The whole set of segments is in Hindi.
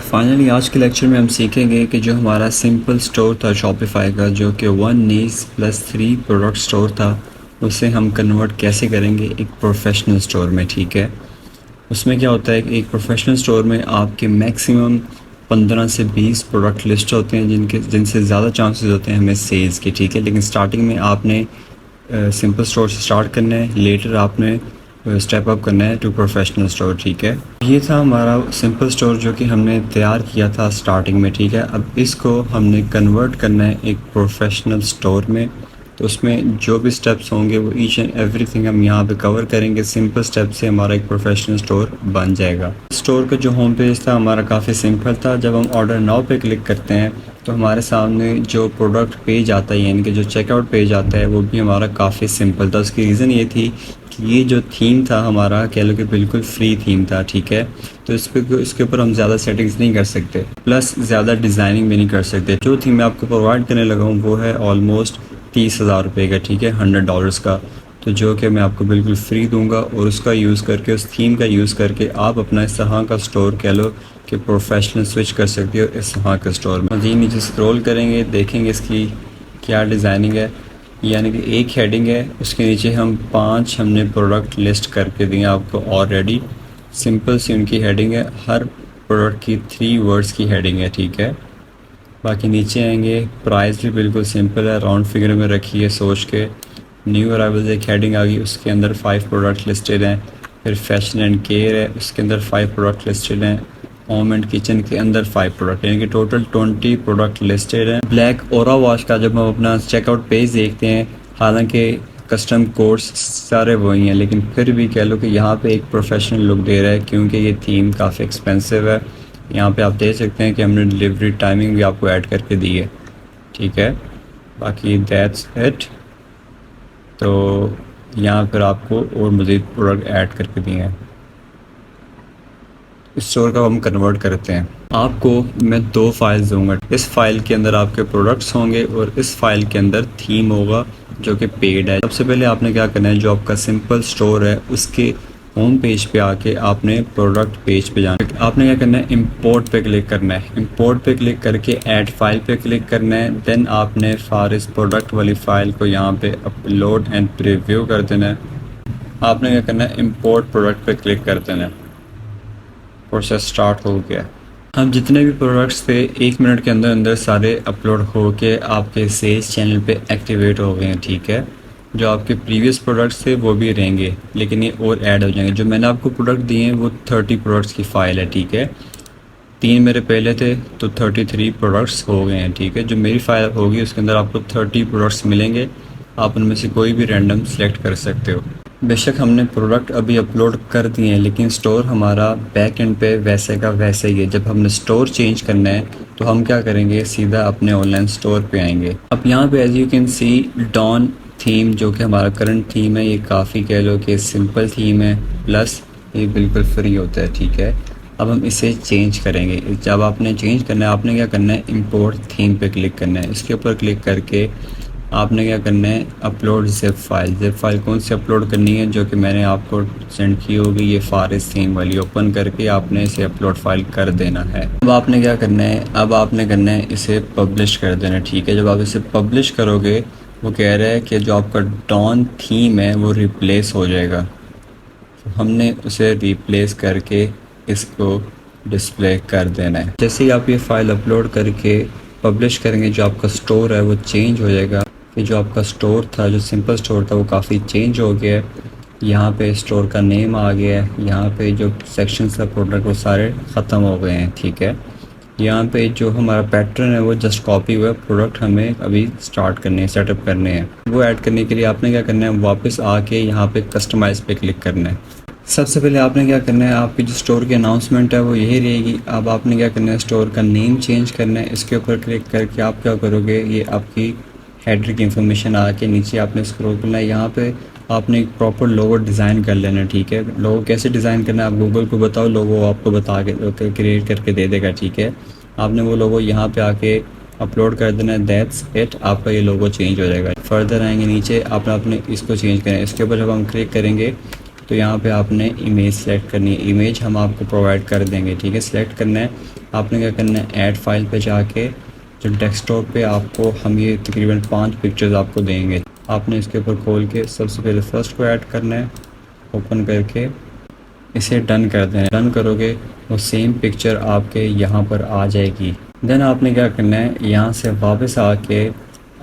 फाइनली आज के लेक्चर में हम सीखेंगे कि जो हमारा सिंपल स्टोर था शॉपिफाई का, जो कि 1 नीड्स प्लस 3 प्रोडक्ट स्टोर था, उसे हम कन्वर्ट कैसे करेंगे एक प्रोफेशनल स्टोर में। ठीक है, उसमें क्या होता है कि एक प्रोफेशनल स्टोर में आपके मैक्सिमम 15 से 20 प्रोडक्ट लिस्ट होते हैं जिनसे ज़्यादा चांसेस होते हैं हमें सेल्स के। ठीक है, लेकिन स्टार्टिंग में आपने सिंपल स्टोर से स्टार्ट करना है, लेटर आपने स्टेप अप करना है टू प्रोफेशनल स्टोर। ठीक है, ये था हमारा सिंपल स्टोर जो कि हमने तैयार किया था स्टार्टिंग में। ठीक है, अब इसको हमने कन्वर्ट करना है एक प्रोफेशनल स्टोर में। तो उसमें जो भी स्टेप्स होंगे वो ईच एंड एवरीथिंग हम यहाँ पे कवर करेंगे। सिंपल स्टेप से हमारा एक प्रोफेशनल स्टोर बन जाएगा। स्टोर का जो होम पेज था हमारा काफ़ी सिंपल था। जब हम ऑर्डर नाउ पे क्लिक करते हैं तो हमारे सामने जो प्रोडक्ट पेज आता है, यानी कि जो चेकआउट पेज आता है, वो भी हमारा काफ़ी सिंपल था। उसकी रीज़न ये थी कि ये जो थीम था हमारा, कह लो कि बिल्कुल फ्री थीम था। ठीक है, तो इसके ऊपर हम ज़्यादा सेटिंग्स नहीं कर सकते, प्लस ज़्यादा डिज़ाइनिंग भी नहीं कर सकते। जो थीम मैं आपको प्रोवाइड करने लगा हूँ वो है ऑलमोस्ट 30,000 रुपये का। ठीक है, $100 का, तो जो कि मैं आपको बिल्कुल फ्री दूंगा और उसका यूज़ करके, उस थीम का यूज़ करके आप अपना इस तरह का स्टोर कह लो कि प्रोफेशनल स्विच कर सकते हो इस तरह के स्टोर में। जी नीचे स्क्रॉल करेंगे, देखेंगे इसकी क्या डिज़ाइनिंग है। यानी कि एक हेडिंग है, उसके नीचे हम 5 हमने प्रोडक्ट लिस्ट करके दिए आपको ऑलरेडी। सिंपल सी उनकी हेडिंग है, हर प्रोडक्ट की 3 वर्ड्स की हेडिंग है। ठीक है, बाकी नीचे आएंगे, प्राइस भी बिल्कुल सिंपल है, राउंड फिगर में रखी है सोच के। न्यू अराइवल्स एक हेडिंग आ गई, उसके अंदर 5 प्रोडक्ट लिस्टेड हैं। फिर फैशन एंड केयर है, उसके अंदर 5 प्रोडक्ट लिस्टेड हैं। होम एंड किचन के अंदर 5 प्रोडक्ट, यानी कि टोटल 20 प्रोडक्ट लिस्टेड हैं। ब्लैक ओरा वॉश का जब हम अपना चेकआउट पेज देखते हैं, हालांकि कस्टम कोड्स सारे वही हैं, लेकिन फिर भी कह लो कि यहाँ पे एक प्रोफेशनल लुक दे रहा है, क्योंकि ये थीम काफ़ी एक्सपेंसिव है। यहाँ पे आप देख सकते हैं कि हमने डिलीवरी टाइमिंग भी आपको ऐड करके दी है। ठीक है, बाकी दैट्स इट। तो यहाँ पर आपको और मज़ीद प्रोडक्ट ऐड करके दिए हैं। इस स्टोर का हम कन्वर्ट करते हैं। आपको मैं 2 फाइल्स दूंगा। इस फाइल के अंदर आपके प्रोडक्ट्स होंगे और इस फाइल के अंदर थीम होगा जो कि पेड है। सबसे पहले आपने क्या करना है, जो आपका सिंपल स्टोर है उसके होम पेज पे आके आपने प्रोडक्ट पेज पे जाना है। आपने क्या करना है, इंपोर्ट पे क्लिक करना है। इंपोर्ट पे क्लिक करके ऐड फाइल पे क्लिक करना है। देन आपने फारिस प्रोडक्ट वाली फाइल को यहाँ पे अपलोड एंड प्रीव्यू कर देना है। आपने क्या करना है, इंपोर्ट प्रोडक्ट पे क्लिक कर देना है। प्रोसेस स्टार्ट हो गया। अब जितने भी प्रोडक्ट्स थे 1 मिनट के अंदर अंदर सारे अपलोड होके आपके सेल्स चैनल पे एक्टिवेट हो गए हैं। ठीक है, जो आपके प्रीवियस प्रोडक्ट्स थे वो भी रहेंगे, लेकिन ये और ऐड हो जाएंगे। जो मैंने आपको प्रोडक्ट दिए हैं वो 30 प्रोडक्ट्स की फ़ाइल है। ठीक है, 3 मेरे पहले थे तो 33 प्रोडक्ट्स हो गए हैं। ठीक है, जो मेरी फ़ाइल होगी उसके अंदर आपको 30 प्रोडक्ट्स मिलेंगे। आप उनमें से कोई भी रैंडम सेलेक्ट कर सकते हो। बेशक हमने प्रोडक्ट अभी अपलोड कर दिए हैं, लेकिन स्टोर हमारा बैक एंड पे वैसे का वैसे ही है। जब हमने स्टोर चेंज करना है तो हम क्या करेंगे, सीधा अपने ऑनलाइन स्टोर पे आएंगे। अब यहाँ पे as you can see dawn theme जो कि हमारा करंट थीम है, ये काफ़ी कह लो कि सिंपल थीम है, प्लस ये बिल्कुल फ्री होता है। ठीक है, अब हम इसे चेंज करेंगे। जब आपने चेंज करना है, आपने क्या करना है, इंपोर्ट थीम पे क्लिक करना है। इसके ऊपर क्लिक करके आपने क्या करना है, upload zip file. Zip file कौन सी अपलोड करनी है, जो कि मैंने आपको सेंड की होगी, ये फारिस थीम वाली। ओपन करके आपने इसे अपलोड फाइल कर देना है। अब आपने क्या करना है, अब आपने करना है इसे पब्लिश कर देना। ठीक है, जब आप इसे पब्लिश करोगे वो कह रहा है कि जो आपका डॉन थीम है वो रिप्लेस हो जाएगा। तो हमने उसे रिप्लेस करके इसको डिस्प्ले कर देना है। जैसे ही आप ये फाइल अपलोड करके पब्लिश करेंगे, जो आपका स्टोर है वो चेंज हो जाएगा। कि जो आपका स्टोर था, जो सिंपल स्टोर था, वो काफ़ी चेंज हो गया है। यहाँ पे स्टोर का नेम आ गया है। यहाँ पे जो सेक्शंस का प्रोडक्ट वो सारे ख़त्म हो गए हैं। ठीक है, यहाँ पे जो हमारा पैटर्न है वो जस्ट कॉपी हुआ है। प्रोडक्ट हमें अभी स्टार्ट करने हैं, सेटअप करने हैं। वो ऐड करने के लिए आपने क्या करना है, वापस आके यहाँ पे कस्टमाइज़ पे क्लिक करना है। सबसे पहले आपने क्या करना है, आपकी जो स्टोर की अनाउंसमेंट है वो यही रहेगी। अब आपने क्या करना है, स्टोर का नेम चेंज करना है। इसके ऊपर क्लिक करके आप क्या करोगे, ये आपकी हेडर की इन्फॉर्मेशन आके नीचे आपने स्क्रॉल करना है। यहाँ पे आपने एक प्रॉपर लोगो डिज़ाइन कर लेना है। ठीक है, लोगो कैसे डिज़ाइन करना है आप गूगल को बताओ, लोगो आपको बता के क्रिएट करके दे देगा। ठीक है, आपने वो लोगो यहाँ पे आके अपलोड कर देना है। दैट्स इट, आपका ये लोगो चेंज हो जाएगा। फर्दर आएंगे नीचे, आपने अपने इसको चेंज करना है। इसके ऊपर जब हम क्लिक करेंगे तो यहाँ पे आपने इमेज सेलेक्ट करनी है। इमेज हम आपको प्रोवाइड कर देंगे। ठीक है, सिलेक्ट करना है। आपने क्या करना है, ऐड फाइल पे जाके जो डेस्कटॉप पे आपको हम ये तकरीबन 5 पिक्चर्स आपको देंगे। आपने इसके ऊपर खोल के सबसे पहले फर्स्ट को ऐड करना है, ओपन करके इसे डन कर देना। डन करोगे वो सेम पिक्चर आपके यहाँ पर आ जाएगी। देन आपने क्या करना है, यहाँ से वापस आके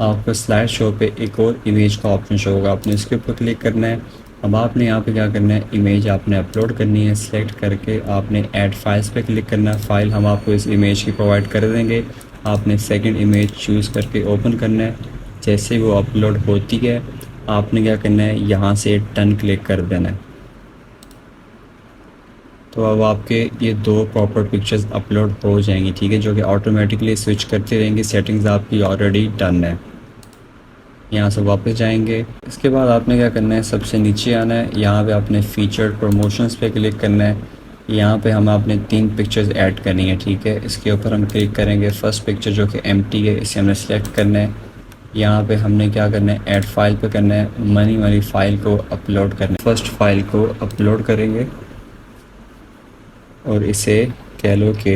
आपको स्लाइड शो पे एक और इमेज का ऑप्शन शो होगा, आपने इसके ऊपर क्लिक करना है। अब आपने यहाँ पे क्या करना है, इमेज आपने अपलोड करनी है। सेलेक्ट करके आपने ऐड फाइल्स पे क्लिक करना है। फाइल हम आपको इस इमेज की प्रोवाइड कर देंगे। आपने सेकंड इमेज चूज़ करके ओपन करना है। जैसे वो अपलोड होती है आपने क्या करना है, यहाँ से डन क्लिक कर देना है। तो अब आपके ये 2 प्रॉपर पिक्चर्स अपलोड हो जाएंगी, ठीक है, जो कि ऑटोमेटिकली स्विच करती रहेंगी। सेटिंग्स आपकी ऑलरेडी डन है। यहाँ से वापस जाएंगे। इसके बाद आपने क्या करना है, सबसे नीचे आना है। यहाँ पे आपने फीचर्ड प्रमोशंस पे क्लिक करना है। यहाँ पे हम आपने 3 पिक्चर्स ऐड करनी है, ठीक है। इसके ऊपर हम क्लिक करेंगे। फर्स्ट पिक्चर जो कि एम्प्टी है, इसे हमने सेलेक्ट करना है। यहाँ पे हमने क्या करना है, ऐड फाइल पे करना है, मनी वाली फ़ाइल को अपलोड करना है। फर्स्ट फाइल को अपलोड करेंगे और इसे कह लो कि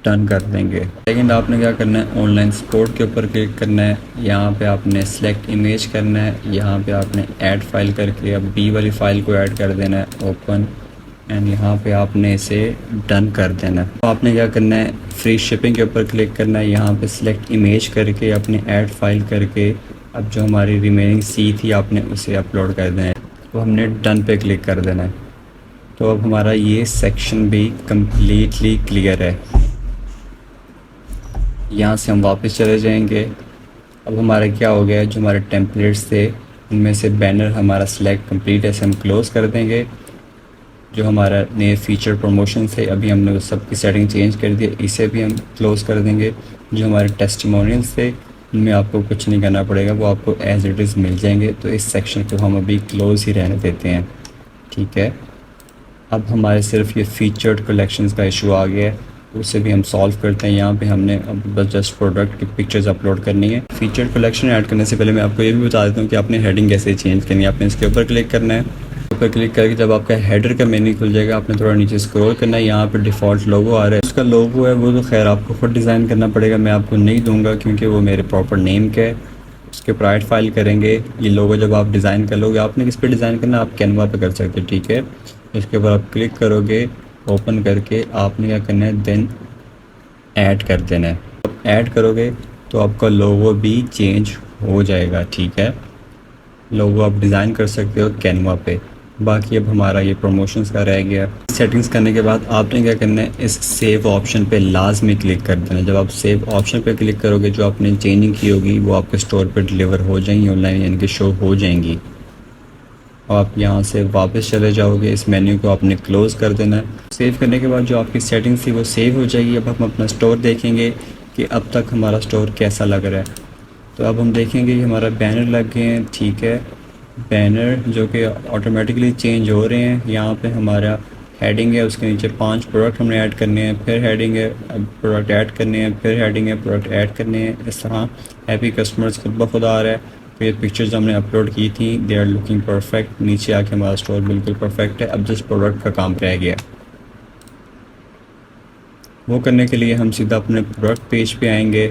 डन कर देंगे। सेकंड आपने क्या करना है, ऑनलाइन सपोर्ट के ऊपर क्लिक करना है। यहाँ पे आपने सेलेक्ट इमेज करना है। यहाँ पे आपने ऐड फाइल करके अब बी वाली फ़ाइल को ऐड कर देना है, ओपन, एंड यहाँ पे आपने इसे डन कर देना है। तो आपने क्या करना है, फ्री शिपिंग के ऊपर क्लिक करना है। यहाँ पे सेलेक्ट इमेज करके अपने ऐड फाइल करके अब जो हमारी रिमेनिंग सी थी आपने उसे अपलोड कर देना है। तो हमने डन पे क्लिक कर देना है। तो अब हमारा ये सेक्शन भी कम्प्लीटली क्लियर है। यहाँ से हम वापस चले जाएंगे। अब हमारा क्या हो गया है, जो हमारे टेम्पलेट्स थे उनमें से बैनर हमारा सिलेक्ट कंप्लीट है, इसे हम क्लोज़ कर देंगे। जो हमारा नए फीचर प्रमोशन थे अभी हमने उस सब की सेटिंग चेंज कर दी, इसे भी हम क्लोज़ कर देंगे। जो हमारे टेस्टिमोनियल्स थे उनमें आपको कुछ नहीं करना पड़ेगा, वो आपको एज इट इज़ मिल जाएंगे। तो इस सेक्शन को हम अभी क्लोज़ ही रहने देते हैं, ठीक है। अब हमारे सिर्फ ये फीचर्ड कलेक्शंस का इशू आ गया है, उसे भी हम सॉल्व करते हैं। यहाँ पे हमने अब बस जस्ट प्रोडक्ट की पिक्चर्स अपलोड करनी है। फीचर्ड कलेक्शन ऐड करने से पहले मैं आपको ये भी बता देता हूँ कि आपने हेडिंग कैसे चेंज करनी है। आपने इसके ऊपर क्लिक करना है। ऊपर क्लिक करके जब आपका हेडर का मेन्यू खुल जाएगा आपने थोड़ा नीचे स्क्रॉल करना है। यहाँ पर डिफ़ॉल्ट लोगो आ रहा है, उसका लोगो है वो तो खैर आपको खुद डिज़ाइन करना पड़ेगा, मैं आपको नहीं दूँगा क्योंकि वो मेरे प्रॉपर नेम का है। उसके ऊपर ऐड फाइल करेंगे। ये लोगो जब आप डिज़ाइन कर लोगे, आपने किस पे डिज़ाइन करना आप कैनवा पे कर सकते हो, ठीक है। इसके ऊपर आप क्लिक करोगे, ओपन करके आपने क्या करना है, देन ऐड कर देना है। अब ऐड करोगे तो आपका लोगो भी चेंज हो जाएगा, ठीक है। लोगो आप डिज़ाइन कर सकते हो कैनवा पे। बाकी अब हमारा ये प्रमोशंस का रह गया। सेटिंग्स करने के बाद आपने क्या करना है, इस सेव ऑप्शन पे लाजमी क्लिक कर देना है। जब आप सेव ऑप्शन पे क्लिक करोगे जो आपने चेंजिंग की होगी वो आपके स्टोर पे डिलीवर हो जाएंगी, ऑनलाइन यानी कि शो हो जाएंगी। आप यहाँ से वापस चले जाओगे, इस मेन्यू को आपने क्लोज़ कर देना है। सेव करने के बाद जो आपकी सेटिंग्स थी वो सेव हो जाएगी। अब हम अपना स्टोर देखेंगे कि अब तक हमारा स्टोर कैसा लग रहा है। तो अब हम देखेंगे कि हमारा बैनर लग गए हैं, ठीक है। बैनर जो कि ऑटोमेटिकली चेंज हो रहे हैं। यहाँ पे हमारा हेडिंग है, उसके नीचे 5 प्रोडक्ट हमने ऐड करने हैं, फिर हेडिंग है, प्रोडक्ट ऐड करने हैं, फिर हेडिंग है, प्रोडक्ट ऐड करने हैं। इस तरह हैप्पी कस्टमर्स खुद ब खुद आ रहा है। फिर ये पिक्चर्स हमने अपलोड की थी, दे आर लुकिंग परफेक्ट। नीचे आके हमारा स्टोर बिल्कुल परफेक्ट है। अब जिस प्रोडक्ट का काम रह गया वो करने के लिए हम सीधा अपने प्रोडक्ट पेज पे आएंगे।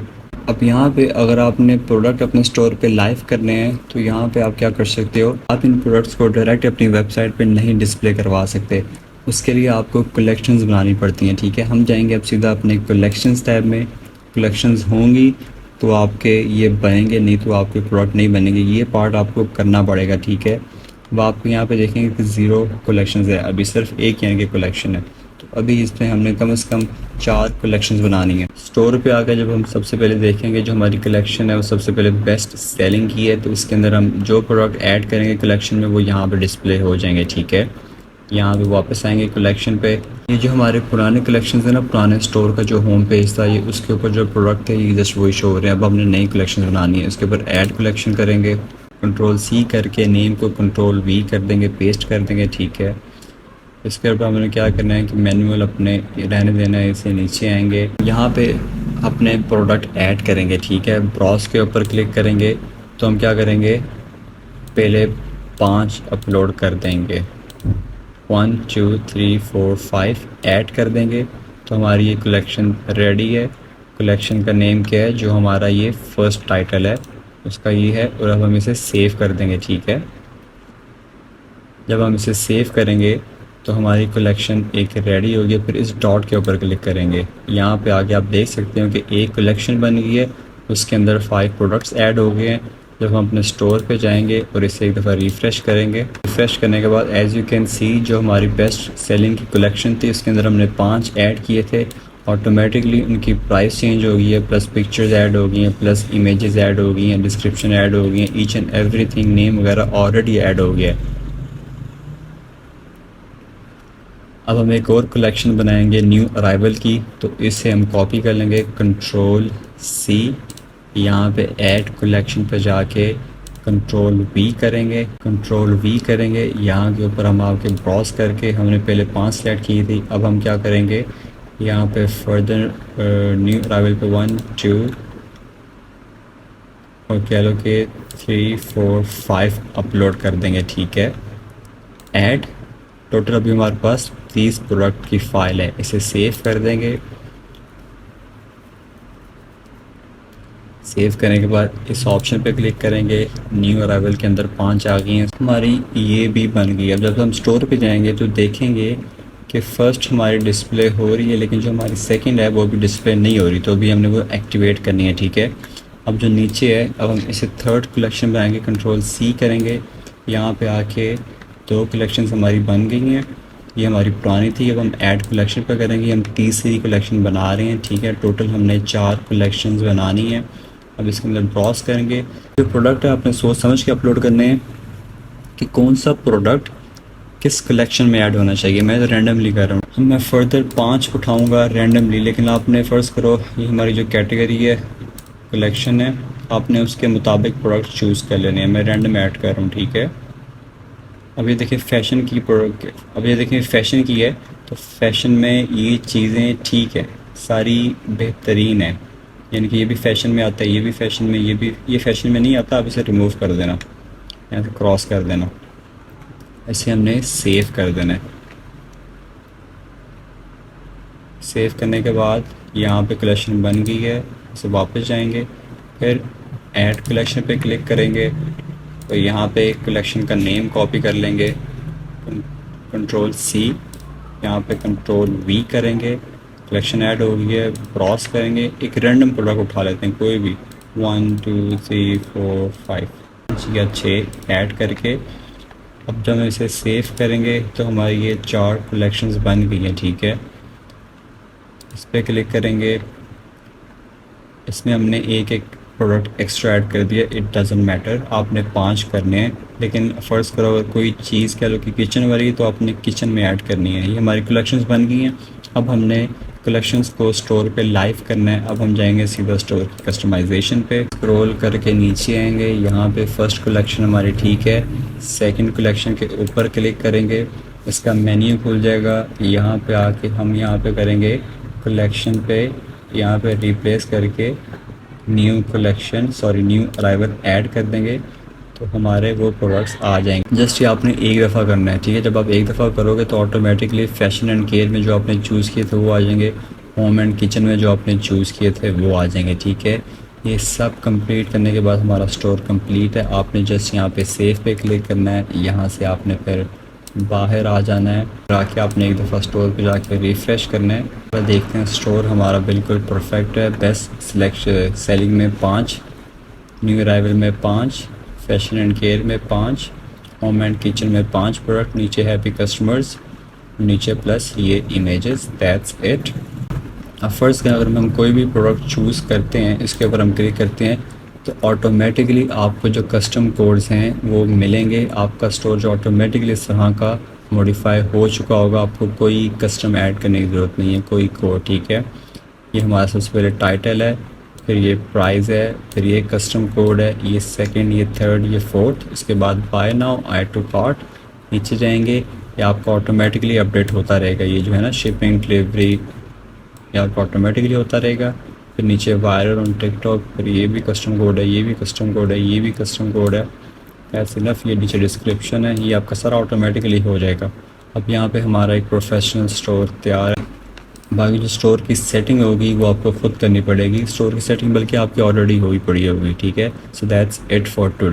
अब यहाँ पे अगर आपने प्रोडक्ट अपने स्टोर पे लाइव करने हैं तो यहाँ पे आप क्या कर सकते हो, आप इन प्रोडक्ट्स को डायरेक्ट अपनी वेबसाइट पे नहीं डिस्प्ले करवा सकते। उसके लिए आपको कलेक्शंस बनानी पड़ती हैं, ठीक है। हम जाएंगे अब सीधा अपने कलेक्शंस टैब में। कलेक्शंस होंगी तो आपके ये बनेंगे, नहीं तो आपके प्रोडक्ट नहीं बनेंगे। ये पार्ट आपको करना पड़ेगा, ठीक है। अब आप यहाँ पे देखेंगे कि 0 कलेक्शंस है, अभी सिर्फ एक यानी कि कलेक्शन है। तो अभी इसमें हमने कम से कम 4 कलेक्शंस बनानी है। स्टोर पे आकर जब हम सबसे पहले देखेंगे जो हमारी कलेक्शन है वो सबसे पहले बेस्ट सेलिंग की है, तो इसके अंदर हम जो प्रोडक्ट ऐड करेंगे कलेक्शन में वो यहाँ पे डिस्प्ले हो जाएंगे, ठीक है। यहाँ पे वापस आएंगे कलेक्शन पे। ये जो हमारे पुराने कलेक्शन है ना, पुराने स्टोर का जो होम पेज था, ये उसके ऊपर जो प्रोडक्ट थे ये जस्ट वही शो हो रहे हैं। अब हमने नई कलेक्शन बनानी है, इसके ऊपर ऐड कलेक्शन करेंगे। Ctrl+C करके नेम को Ctrl+V कर देंगे, पेस्ट कर देंगे, ठीक है। इसके ऊपर हमने क्या करना है कि मैनुअल अपने रहने देना है, इसे नीचे आएंगे, यहाँ पे अपने प्रोडक्ट ऐड करेंगे, ठीक है। ब्राउज के ऊपर क्लिक करेंगे तो हम क्या करेंगे, पहले 5 अपलोड कर देंगे, 1 2 3 4 5 ऐड कर देंगे। तो हमारी ये कलेक्शन रेडी है। कलेक्शन का नेम क्या है, जो हमारा ये फर्स्ट टाइटल है उसका ये है, और अब हम इसे सेव कर देंगे। ठीक है, जब हम इसे सेव करेंगे तो हमारी कलेक्शन एक रेडी होगी। फिर इस डॉट के ऊपर क्लिक करेंगे, यहाँ पे आगे आप देख सकते हो कि एक कलेक्शन बन गई है, उसके अंदर 5 प्रोडक्ट्स ऐड हो गए हैं। जब हम अपने स्टोर पे जाएंगे और इसे एक दफ़ा रिफ़्रेश करेंगे, रिफ़्रेश करने के बाद एज़ यू कैन सी जो हमारी बेस्ट सेलिंग की कलेक्शन थी उसके अंदर हमने 5 ऐड किए थे। ऑटोमेटिकली उनकी प्राइस चेंज हो गई है, प्लस पिक्चर्स ऐड हो गई हैं, प्लस इमेजेस ऐड हो गई हैं, डिस्क्रिप्शन ऐड हो गई हैं, ईच एंड एवरीथिंग नेम वगैरह ऑलरेडी ऐड हो गया है। अब हम एक और कलेक्शन बनाएंगे न्यू अराइवल की, तो इसे हम कॉपी कर लेंगे, कंट्रोल सी, यहाँ पे ऐड कलेक्शन पे जाके कंट्रोल वी करेंगे, कंट्रोल वी करेंगे। यहाँ के ऊपर हम आके ब्राउज करके हमने पहले 5 सेलेक्ट की थी, अब हम क्या करेंगे, यहाँ पे फर्दर न्यू अराइवल पे 1 2 और कह लो कि 3 4 5 अपलोड कर देंगे। ठीक है, ऐड टोटल अभी हमारे पास 30 प्रोडक्ट की फ़ाइल है। इसे सेव कर देंगे। सेव करने के बाद इस ऑप्शन पे क्लिक करेंगे, न्यू अराइवल के अंदर 5 आ गई हैं, हमारी ये भी बन गई है। अब जब हम स्टोर पे जाएंगे तो देखेंगे कि फ़र्स्ट हमारी डिस्प्ले हो रही है, लेकिन जो हमारी सेकंड है वो भी डिस्प्ले नहीं हो रही, तो अभी हमने वो एक्टिवेट करनी है। ठीक है, अब जो नीचे है, अब हम इसे थर्ड कलेक्शन बनाएंगे, कंट्रोल सी करेंगे, यहाँ पे आके 2 कलेक्शंस हमारी बन गई हैं। ये हमारी पुरानी थी, अब हम ऐड कलेक्शन पर करेंगे, हम तीसरी कलेक्शन बना रहे हैं। ठीक है, टोटल हमने 4 कलेक्शंस बनानी है। अब इसके अंदर ब्राउज करेंगे, जो प्रोडक्ट है आपने सोच समझ के अपलोड करने हैं कि कौन सा प्रोडक्ट किस कलेक्शन में ऐड होना चाहिए। मैं तो रैंडमली कर रहा हूँ, मैं फर्दर 5 उठाऊँगा रैंडमली, लेकिन आपने फ़र्ज़ करो ये हमारी जो कैटेगरी है कलेक्शन है, आपने उसके मुताबिक प्रोडक्ट चूज़ कर लेने हैं। मैं रैंडम ऐड कर रहा हूँ। ठीक है, अब ये देखिए फैशन की प्रोडक्ट, अब ये देखिए फैशन की है, तो फैशन में ये चीज़ें ठीक है, सारी बेहतरीन है, यानी कि ये भी फैशन में आता है, ये भी फैशन में, ये फैशन में नहीं आता। आप इसे रिमूव कर देना, यहाँ से क्रॉस कर देना, ऐसे हमने सेव कर देना है। सेव करने के बाद यहाँ पे कलेक्शन बन गई है, इसे वापस जाएंगे, फिर ऐड कलेक्शन पे क्लिक करेंगे, तो यहाँ पे कलेक्शन का नेम कॉपी कर लेंगे, कंट्रोल सी, यहाँ पे कंट्रोल वी करेंगे, कलेक्शन ऐड हो गई है, ब्राउज करेंगे, एक रैंडम प्रोडक्ट उठा लेते हैं कोई भी, 1 2 3 4 5 या 6 ऐड करके। अब जब हम इसे सेव करेंगे तो हमारी ये 4 कलेक्शंस बन गई हैं। ठीक है, इस पर क्लिक करेंगे, इसमें हमने एक एक प्रोडक्ट एक्स्ट्रा ऐड कर दिया, इट डज़ंट मैटर, आपने 5 करने हैं, लेकिन फ़र्ज़ करो अगर कोई चीज़ कह लो कि किचन वाली, तो आपने किचन में ऐड करनी है। ये हमारी कलेक्शंस बन गई हैं। अब हमने कलेक्शंस को स्टोर पे लाइव करना है। अब हम जाएंगे सीधा स्टोर कस्टमाइजेशन पे, स्क्रॉल करके नीचे आएंगे, यहाँ पे फर्स्ट कलेक्शन हमारी ठीक है, सेकंड कलेक्शन के ऊपर क्लिक करेंगे, इसका मेन्यू खुल जाएगा। यहाँ पे आके हम यहाँ पे करेंगे कलेक्शन पे, यहाँ पे रिप्लेस करके new collection new arrival add कर देंगे, तो हमारे वो प्रोडक्ट्स आ जाएंगे। जस्ट ये आपने एक दफ़ा करना है। ठीक है, जब आप एक दफ़ा करोगे तो ऑटोमेटिकली फैशन एंड केयर में जो आपने चूज़ किए थे वो आ जाएंगे, होम एंड किचन में जो आपने चूज़ किए थे वो आ जाएंगे। ठीक है, ये सब कंप्लीट करने के बाद हमारा स्टोर कंप्लीट है। आपने जस्ट यहाँ पे सेव पे क्लिक करना है, यहाँ से आपने फिर बाहर आ जाना है, आके आपने एक दफ़ा स्टोर पे जाके रिफ़्रेश करना है। तो देखते हैं स्टोर हमारा बिल्कुल परफेक्ट है। बेस्ट सिलेक्शन सेलिंग में 5, न्यू अराइवल में 5, फैशन एंड केयर में 5, होम एंड किचन में 5 प्रोडक्ट, नीचे हैप्पी कस्टमर्स, नीचे प्लस ये इमेजेस, दैट्स इट। अब फर्स्ट अगर हम कोई भी प्रोडक्ट चूज़ करते हैं, इसके ऊपर हम क्लिक करते हैं, तो ऑटोमेटिकली आपको जो कस्टम कोड्स हैं वो मिलेंगे। आपका स्टोर जो ऑटोमेटिकली इस तरह का मॉडिफाई हो चुका होगा, आपको कोई कस्टम ऐड करने की ज़रूरत नहीं है, कोई कोड। ठीक है, ये हमारा सबसे पहले टाइटल है, फिर ये प्राइस है, फिर ये कस्टम कोड है, ये सेकंड, ये थर्ड, ये फोर्थ, इसके बाद buy now, add to cart, नीचे जाएंगे, ये आपका ऑटोमेटिकली अपडेट होता रहेगा। ये जो है ना शिपिंग डिलीवरी, ये आपका ऑटोमेटिकली होता रहेगा। फिर नीचे वायरल ऑन टिकटॉक, फिर ये भी कस्टम कोड है, ये भी कस्टम कोड है, ये भी कस्टम कोड है, ऐसे इनफ। ये नीचे डिस्क्रिप्शन है, ये आपका सारा ऑटोमेटिकली हो जाएगा। अब यहाँ पे हमारा एक प्रोफेशनल स्टोर तैयार है। बाकी जो स्टोर की सेटिंग होगी वो आपको खुद करनी पड़ेगी। स्टोर की सेटिंग बल्कि आपकी ऑलरेडी हुई पड़ी होगी, ठीक है। So that's it for today.